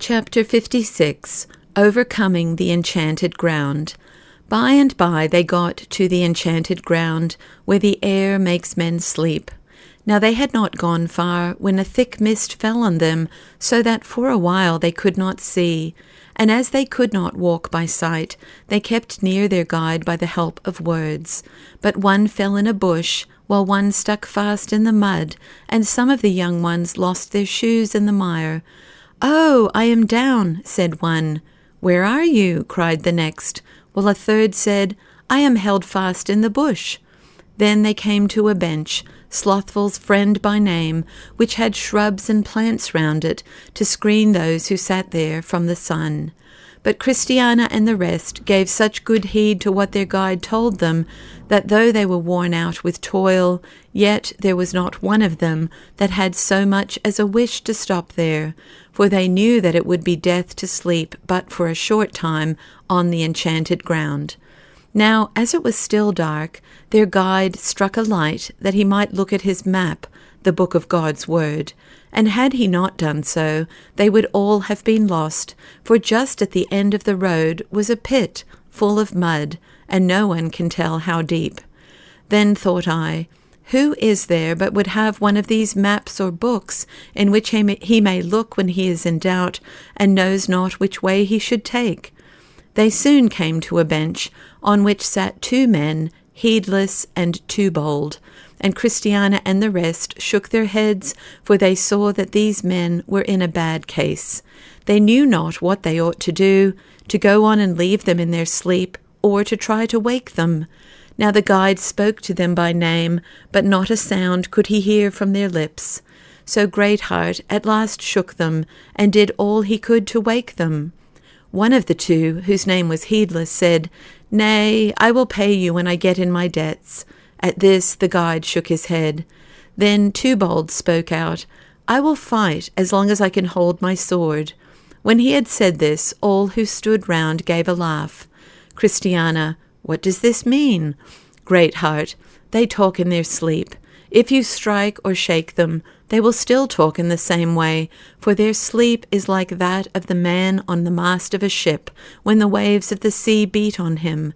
Chapter 56. Overcoming the Enchanted Ground. By and by they got to the enchanted ground, where the air makes men sleep. Now they had not gone far, when a thick mist fell on them, so that for a while they could not see. And as they could not walk by sight, they kept near their guide by the help of words. But one fell in a bush, while one stuck fast in the mud, and some of the young ones lost their shoes in the mire. "Oh, I am down," said one. "Where are you?" cried the next, while a third said, "I am held fast in the bush." Then they came to a bench, Slothful's friend by name, which had shrubs and plants round it, to screen those who sat there from the sun. But Christiana and the rest gave such good heed to what their guide told them, that though they were worn out with toil, yet there was not one of them that had so much as a wish to stop there, for they knew that it would be death to sleep but for a short time on the enchanted ground. Now, as it was still dark, their guide struck a light that he might look at his map, the book of God's word, and had he not done so, they would all have been lost, for just at the end of the road was a pit full of mud, and no one can tell how deep. Then thought I, who is there but would have one of these maps or books, in which he may look when he is in doubt, and knows not which way he should take? They soon came to a bench, on which sat two men, heedless and too bold, and Christiana and the rest shook their heads, for they saw that these men were in a bad case. They knew not what they ought to do, to go on and leave them in their sleep, or to try to wake them. Now the guide spoke to them by name, but not a sound could he hear from their lips. So Greatheart at last shook them, and did all he could to wake them. One of the two, whose name was Heedless, said, "Nay, I will pay you when I get in my debts." At this the guide shook his head. Then Too Bold spoke out, "I will fight as long as I can hold my sword." When he had said this, all who stood round gave a laugh. Christiana, "What does this mean?" Greatheart, "They talk in their sleep. If you strike or shake them, they will still talk in the same way, for their sleep is like that of the man on the mast of a ship, when the waves of the sea beat on him."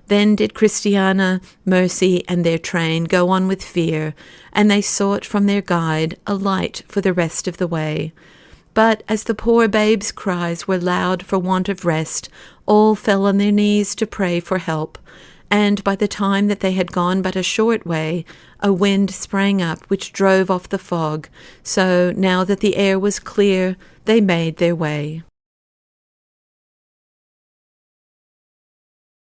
Then did Christiana, Mercy, and their train go on with fear, and they sought from their guide a light for the rest of the way. But as the poor babe's cries were loud for want of rest, all fell on their knees to pray for help. And by the time that they had gone but a short way, a wind sprang up which drove off the fog, so now that the air was clear, they made their way.